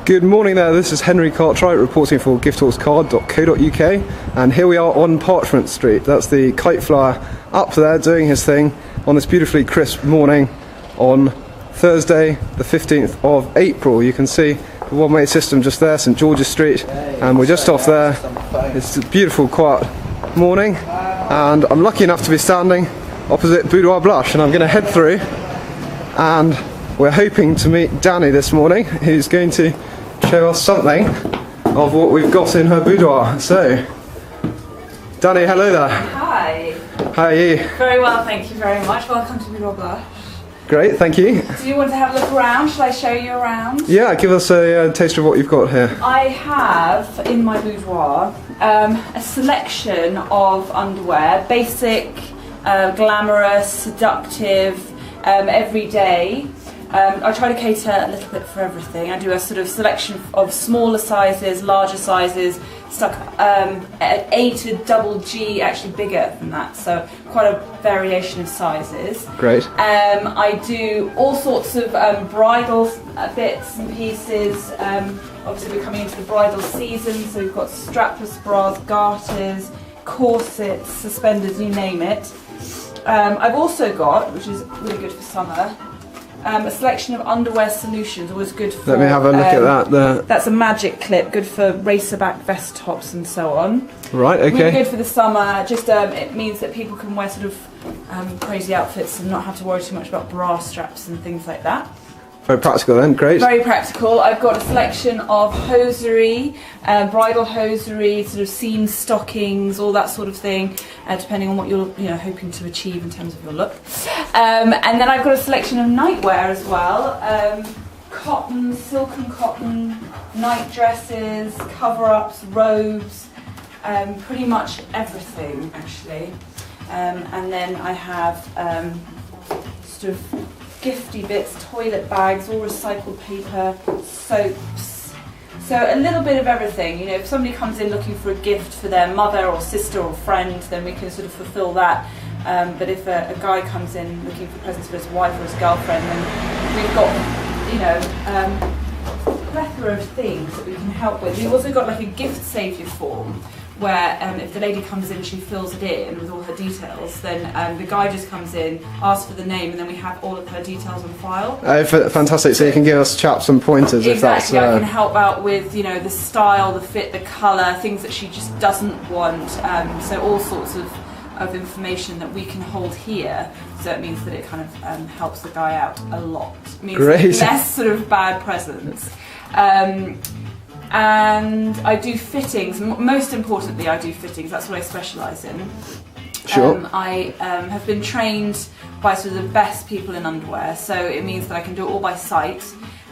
Good morning there, this is Henry Cartwright reporting for gifthorsecard.co.uk, and here we are on Parchment Street. That's the kite flyer up there doing his thing on this beautifully crisp morning on Thursday the 15th of April. You can see the one-way system just there, St George's Street, and we're just off there. It's a beautiful quiet morning and I'm lucky enough to be standing opposite Boudoir Blush, and I'm going to head through and we're hoping to meet Dani this morning, who's going to show us something of what we've got in her boudoir. So, Dani, hello there. Hi. How are you? Very well, thank you very much. Welcome to Boudoir Blush. Great, thank you. Do you want to have a look around? Shall I show you around? Yeah, give us a taste of what you've got here. I have in my boudoir a selection of underwear, basic, glamorous, seductive, everyday. I try to cater a little bit for everything. I do a sort of selection of smaller sizes, larger sizes, stuck at A to double G, actually bigger than that, so quite a variation of sizes. Great. I do all sorts of bridal bits and pieces. Obviously we're coming into the bridal season, so we've got strapless bras, garters, corsets, suspenders, you name it. I've also got, which is really good for summer, a selection of underwear solutions, always good for... Let me have a look at that there. That's a magic clip, good for racer back vest tops and so on. Right, okay. Really good for the summer, just it means that people can wear sort of crazy outfits and not have to worry too much about bra straps and things like that. Very practical then, great. Very practical. I've got a selection of hosiery, bridal hosiery, sort of seam stockings, all that sort of thing, depending on what you're hoping to achieve in terms of your look. And then I've got a selection of nightwear as well. Cotton, silk and cotton, night dresses, cover-ups, robes, pretty much everything actually. And then I have sort of gifty bits, toilet bags, all recycled paper, soaps. So a little bit of everything. If somebody comes in looking for a gift for their mother or sister or friend, then we can sort of fulfill that. But if a guy comes in looking for presents for his wife or his girlfriend, then we've got, a plethora of things that we can help with. We've also got like a gift save you form, where if the lady comes in, she fills it in with all her details, then the guy just comes in, asks for the name, and then we have all of her details on file. Fantastic, so you can give us chaps some pointers. Exactly, if that's... I can help out with the style, the fit, the colour, things that she just doesn't want, so all sorts of information that we can hold here, so it means that it kind of helps the guy out a lot. It means Great. Less sort of bad presents. And I do fittings. Most importantly, I do fittings. That's what I specialise in. Sure. I have been trained by sort of the best people in underwear, so it means that I can do it all by sight.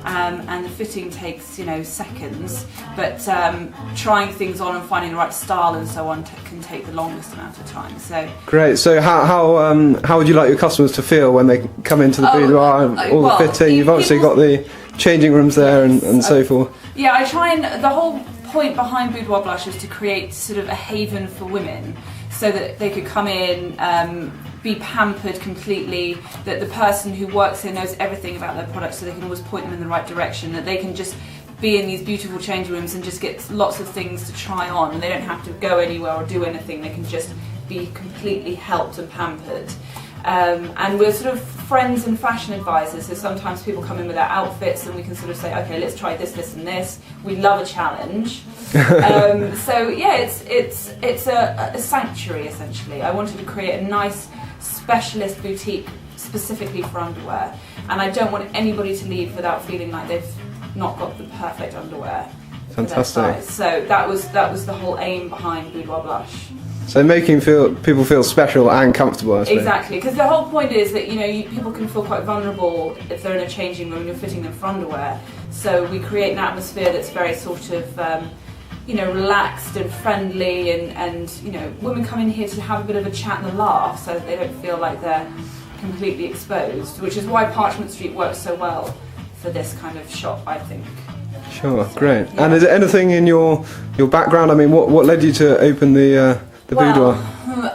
And the fitting takes, seconds, but trying things on and finding the right style and so on can take the longest amount of time. So great. So how would you like your customers to feel when they come into the boudoir and all the fitting? You've obviously got the changing rooms there and so forth. Yeah, I try and the whole point behind Boudoir Blush is to create sort of a haven for women, so that they could come in, be pampered completely, that the person who works here knows everything about their products, so they can always point them in the right direction, that they can just be in these beautiful change rooms and just get lots of things to try on, and they don't have to go anywhere or do anything, they can just be completely helped and pampered. And we're sort of friends and fashion advisors, so sometimes people come in with their outfits and we can sort of say, okay, let's try this, this and this. We love a challenge. So yeah, it's a sanctuary essentially. I wanted to create a nice specialist boutique specifically for underwear, and I don't want anybody to leave without feeling like they've not got the perfect underwear. Fantastic. So that was the whole aim behind Boudoir Blush. So making people feel special and comfortable, I suppose. Exactly, because the whole point is that people can feel quite vulnerable if they're in a changing room and you're fitting them for underwear. So we create an atmosphere that's very sort of relaxed and friendly, and women come in here to have a bit of a chat and a laugh, so that they don't feel like they're completely exposed. Which is why Parchment Street works so well for this kind of shop, I think. Sure, great. Yeah. And is there anything in your background? I mean, what led you to open the boudoir?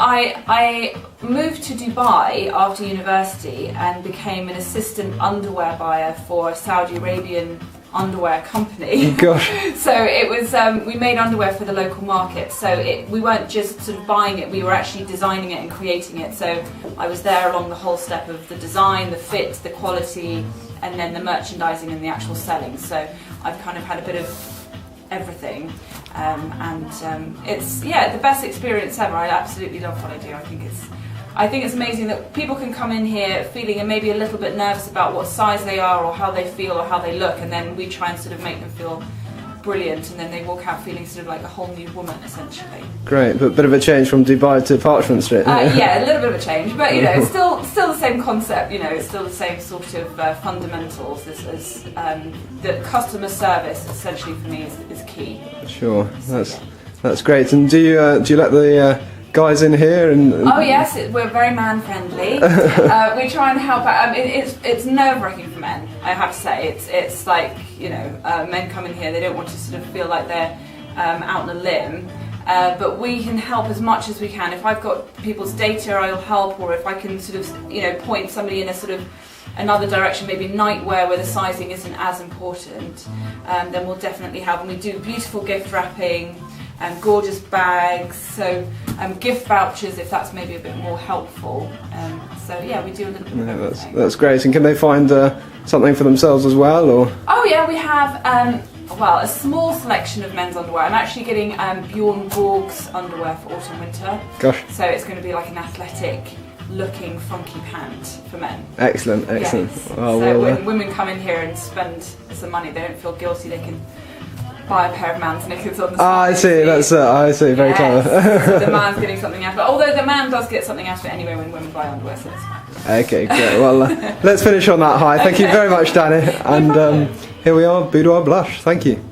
I moved to Dubai after university and became an assistant underwear buyer for a Saudi Arabian underwear company. Gosh. So it was, we made underwear for the local market, so we weren't just sort of buying it, we were actually designing it and creating it. So I was there along the whole step of the design, the fit, the quality, and then the merchandising and the actual selling. So I've kind of had a bit of everything, it's the best experience ever. I absolutely love what I do. I think it's amazing that people can come in here feeling maybe a little bit nervous about what size they are or how they feel or how they look, and then we try and sort of make them feel brilliant, and then they walk out feeling sort of like a whole new woman, essentially. Great, but a bit of a change from Dubai to Parchment Street. Yeah, a little bit of a change, but you know, it's still the same concept. You know, it's still the same sort of fundamentals as the customer service. Essentially, for me, is key. Sure, that's great. And do you let the guys in here? Oh yes, we're very man friendly. We try and help out. It's nerve-wracking for men, I have to say. It's like, you know, men come in here, they don't want to sort of feel like they're out on a limb, but we can help as much as we can. If I've got people's data, I'll help, or if I can sort of, you know, point somebody in a sort of another direction, maybe nightwear where the sizing isn't as important, then we'll definitely help. And we do beautiful gift wrapping, gorgeous bags, so gift vouchers if that's maybe a bit more helpful. So yeah, we do a little bit of everything. That's great. And can they find something for themselves as well, or? Oh yeah, we have a small selection of men's underwear. I'm actually getting Bjorn Borg's underwear for autumn winter. Gosh. So it's going to be like an athletic looking funky pant for men. Excellent. Yes. Oh, so when women come in here and spend some money, they don't feel guilty. They can buy a pair of man's knickers on the side. I see, I see, very clever. So the man's getting something out of it, although the man does get something out of it anyway when women buy underwear, so it's fine. Okay, great. Well, let's finish on that high. Thank you very much, Dani. And here we are, Boudoir Blush. Thank you.